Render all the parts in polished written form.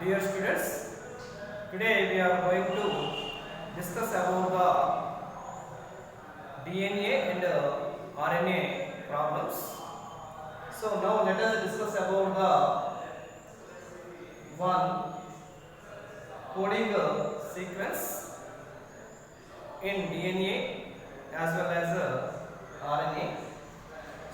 Dear students, today we are going to discuss about the DNA and RNA problems. So now let us discuss about the one coding sequence in DNA as well as RNA.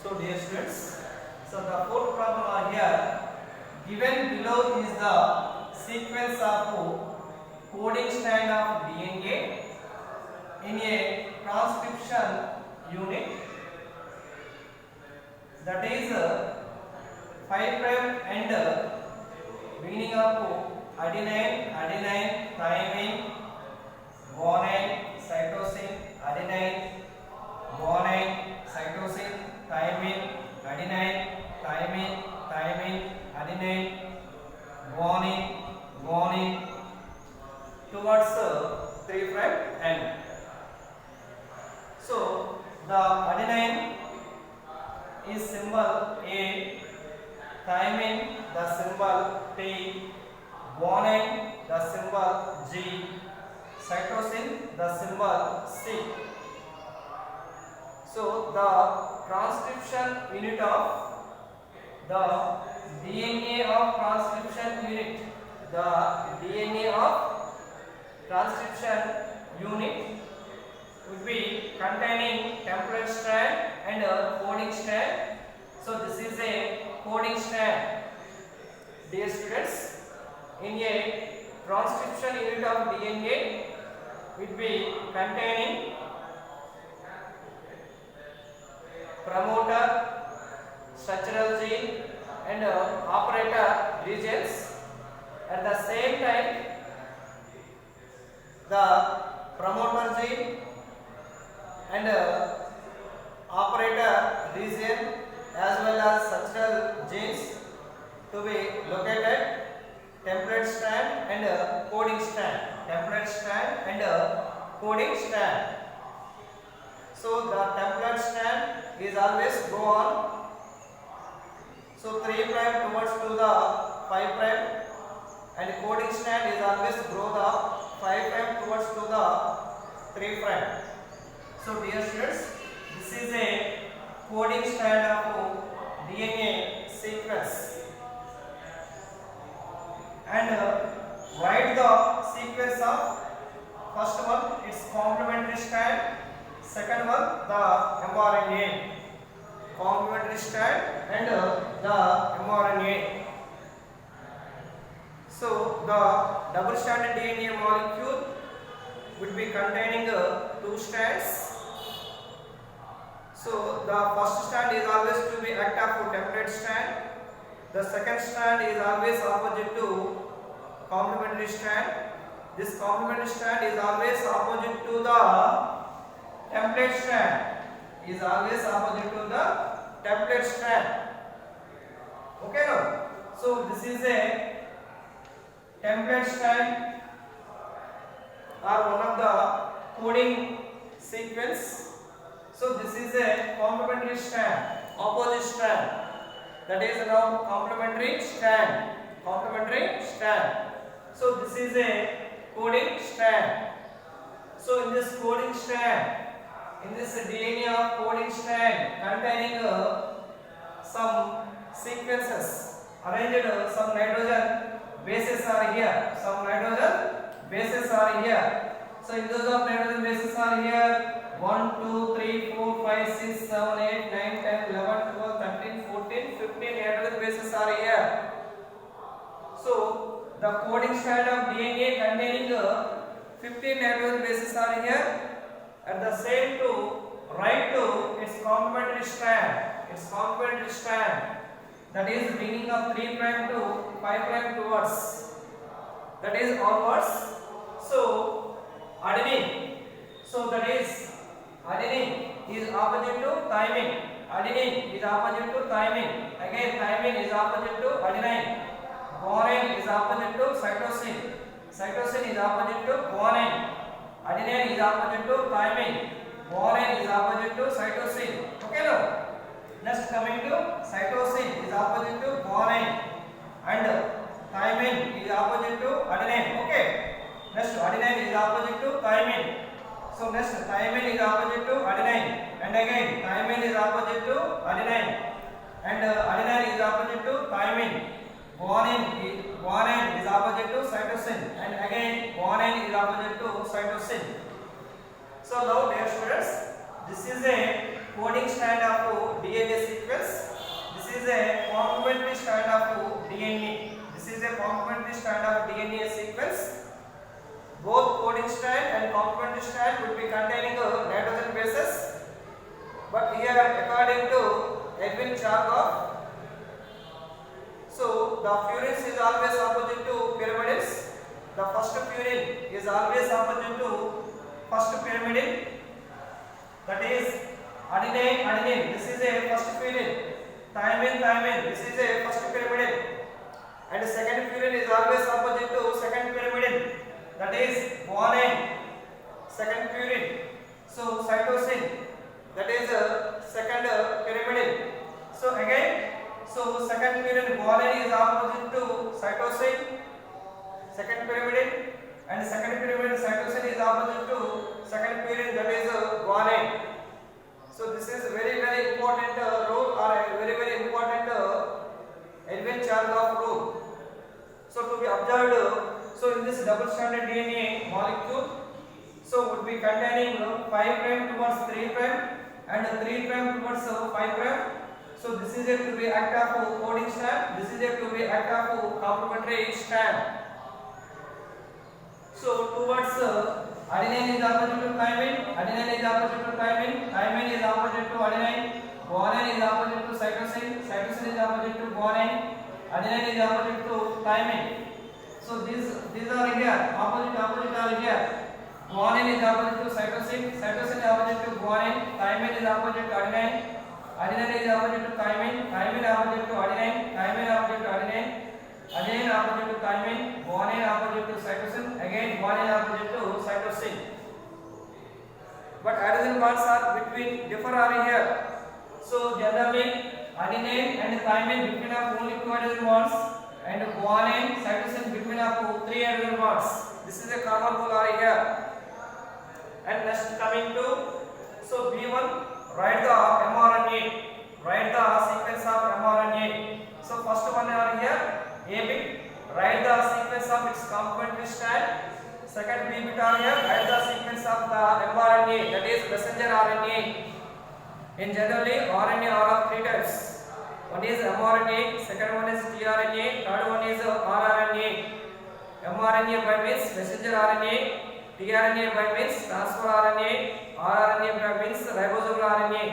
So dear students, so the fourth problem are here. Given below is the sequence of coding strand of DNA in a transcription unit, that is 5' and beginning of adenine, thymine, guanine, cytosine, adenine, guanine, cytosine, thymine, adenine, thymine, adenine, guanine towards 3' end. So the adenine is symbol A, thymine the symbol T, guanine the symbol G, cytosine the symbol C. So the transcription unit of the DNA of transcription unit, the DNA of transcription unit would be containing template strand and coding strand. So this is a coding strand. Dear students, in a transcription unit of DNA would be containing promoter, structural gene and operator regions. At the same time, the promoter gene and operator region as well as structural genes to be located template strand and coding strand, template strand and coding strand. So the template strand is always go on. So 3' towards to the 5' and coding strand is always grow the 5' towards to the 3'. So dear students, this is a coding strand of DNA sequence. And write the sequence of first one, its complementary strand, second one the mRNA, complementary strand and the mRNA. So the double stranded DNA molecule would be containing two strands. So the first strand is always to be act of template strand. The second strand is always opposite to complementary strand. This complementary strand is always opposite to the template strand. Is always opposite to the template strand. Okay, now. So this is a template strand or one of the coding sequence. So this is a complementary strand, opposite strand. That is now complementary strand. Complementary strand. So this is a coding strand. So in this coding strand, in this DNA of coding strand containing some sequences arranged, some nitrogen bases are here. Some nitrogen bases are here. So in those of nitrogen bases are here 1, 2, 3, 4, 5, 6, 7, 8, 9, 10, 11, 12, 13, 14, 15 nitrogen bases are here. So the coding strand of DNA containing 15 nitrogen bases are here. At the same to write to its complementary strand, that is beginning of 3' to 5' towards, that is onwards. So adenine, so that is adenine is opposite to thymine, adenine is opposite to thymine, again thymine is opposite to adenine, guanine is opposite to cytosine, cytosine is opposite to guanine, adenine is opposite to thymine, guanine is opposite to cytosine. Okay, now next coming to cytosine is opposite to guanine and thymine is opposite to adenine. Okay. Next, adenine is opposite to thymine. So next, thymine is opposite to adenine, and again thymine is opposite to adenine, and adenine is opposite to thymine. Guanine is opposite to cytosine, and again guanine is opposite to cytosine. So now, dear students, this is a coding strand of DNA sequence. This is a complementary strand of DNA. This is a complementary strand of DNA sequence. Both coding strand and complementary strand will be containing nitrogen bases. But here, according to Edwin Chargaff, so the purines is always opposite to pyrimids. The first purine is always opposite to first pyrimidine. That is adenine. This is a first purine. Thymine. This is a first pyrimidine. And the second purine is always opposite to second pyrimidine. That is guanine. Second purine. So cytosine. That is second pyrimidine. So again, so second purine guanine is opposite to cytosine. Second pyrimidine, and second pyrimidine cytosine is opposite to second purine, that is guanine. So this is very important rule, or a very important Edwin Chargaff rule. So to be observed, so in this double stranded DNA molecule, so would be containing 5 prime towards 3 prime and 3 prime towards 5 prime. So this is a to be act of coding strand. This is a to be act of complementary strand. So towards adenine is opposite to thymine, thymine is opposite to adenine, guanine is opposite to cytosine is opposite to guanine, adenine is opposite to thymine. So these are here, opposite are here. Guanine is opposite to cytosine is opposite to guanine, thymine is opposite to adenine is opposite to thymine opposite to adenine, opposite to adenine opposite to thymine, guanine opposite to cytosine, again guanine opposite to cytosine. But hydrogen bonds are differ are here. So generally adenine and thymine between of only 2 hydrogen bonds, and guanine, cytosine between of 3 hydrogen bonds. This is a common rule are here. And next coming to, so B1, write the mRNA, write the sequence of mRNA. So first one are here, A bit, write the sequence of its complementary strand. Second B bit are here, write the sequence of the mRNA, that is messenger RNA. In generally, RNA are of 3 types. One is mRNA, second one is tRNA, third one is rRNA. mRNA by means messenger RNA, tRNA by means transfer RNA, rRNA by means ribosomal RNA.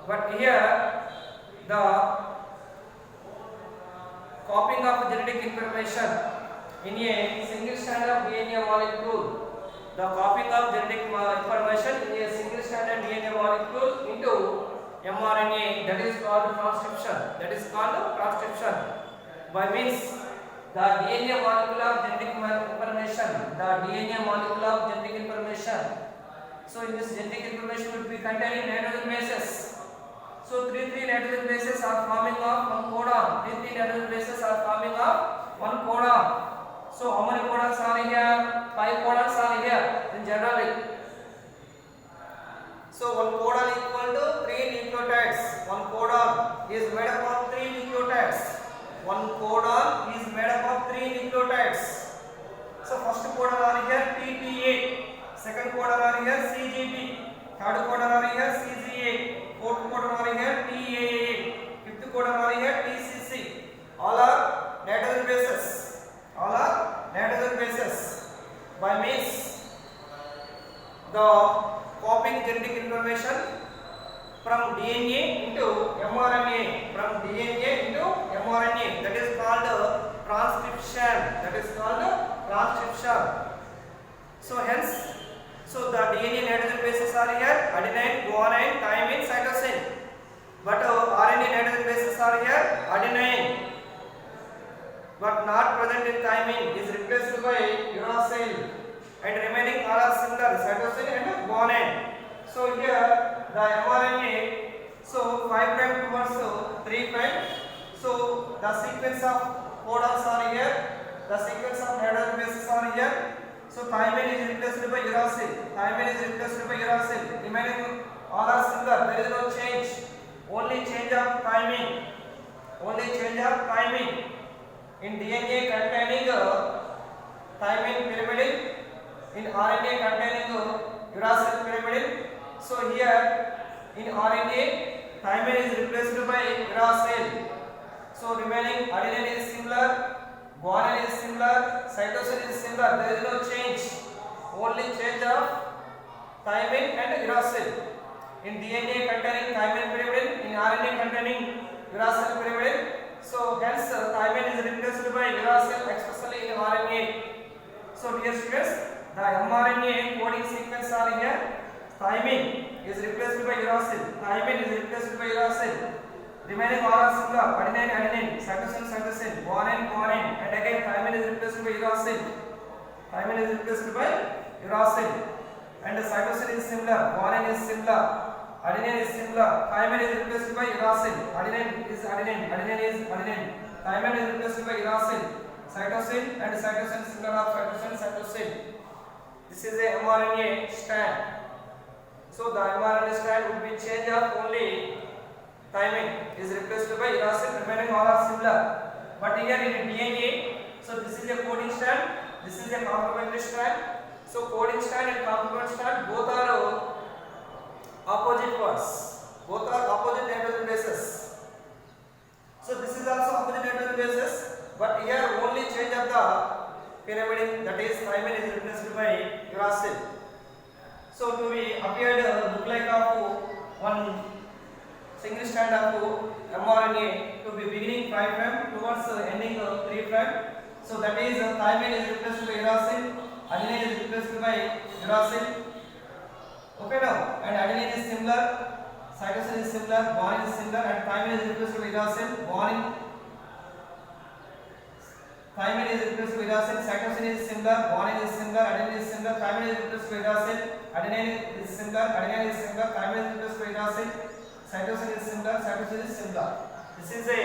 But here the copying of genetic information in a single strand of DNA molecule, the copying of genetic information in a single stranded DNA molecule into mRNA, that is called transcription. By means the DNA molecule of genetic information, So in this genetic information will be containing nitrogen bases. So 3 nitrogen bases are forming of one codon. 3 nitrogen bases are forming of one codon. So how many codons are here? 5 codons are here in generally. So one codon equal to 3 nucleotides. One codon is made up of 3 nucleotides. One codon is made up of 3 nucleotides. So first codon are here TTA. Second codon are here CGT. Third codon are here CGA. Fourth codon are here TAA. Fifth codon are here TCC. All are nitrogen bases. By means the copying genetic information from DNA into mRNA. That is called transcription. So hence, the DNA nitrogen bases are here: adenine, guanine, thymine, cytosine. But RNA nitrogen bases are here: adenine, but not present in thymine, is replaced by uracil, and remaining all are similar: cytosine and guanine. So here the mRNA, 5 prime towards 3 prime. So the sequence of codons are here, the sequence of hydrogen bases are here. So thymine is replaced by uracil, thymine is replaced by uracil, remaining all are similar, there is no change, only change of thymine, only change of thymine. In DNA containing thymine pyrimidine, in RNA containing uracil pyrimidine. So here in RNA thymine is replaced by uracil. So remaining adenine is similar, guanine is similar, cytosine is similar. There is no change, only change of thymine and uracil. In DNA containing thymine pyrimidine, in RNA containing uracil pyrimidine. So hence thymine is replaced by uracil, especially in RNA. So dear students, the mRNA coding sequence are here. Thymine is replaced by uracil, thymine is replaced by uracil. Remaining all are similar, adenine, adenine, cytosine, cytosine, guanine, guanine, and again thymine is replaced by uracil. Thymine is replaced by uracil, and the cytosine is similar, guanine is similar, adenine is similar, thymine is replaced by uracil, adenine is adenine, adenine is adenine, thymine is replaced by uracil, cytosine and cytosine similar of cytosine, cytosine. This is a mRNA strand. So the mRNA strand would be change of only thymine is replaced by uracil, remaining all are similar. But here in DNA, so this is a coding strand, this is a complementary strand. So coding strand and complementary strand both are opposite parts, both are opposite nitrogen bases. So this is also opposite nitrogen bases, but here only change of the pyrimidine, that is thymine is replaced by uracil. So to be appeared look like of one single strand of mRNA to be beginning 5 prime towards ending 3 prime. So that is thymine is replaced by uracil, adenine is replaced by uracil. Okay now, and adenine is similar, cytosine is similar, guanine is similar, and thymine is replaced by uracil, guanine. Thymine is replaced by uracil, cytosine is similar, guanine is similar, adenine is similar, thymine is replaced by uracil, adenine is similar, thymine is replaced by uracil, cytosine is similar, cytosine is similar. This is a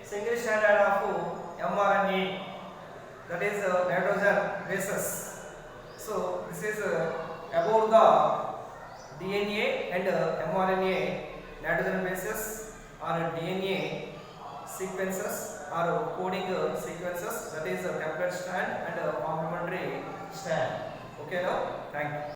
single strand of mRNA, that is nitrogen bases. So this is about the DNA and mRNA nitrogen bases or DNA sequences or coding sequences, that is a template strand and a complementary strand. Okay now, thank you.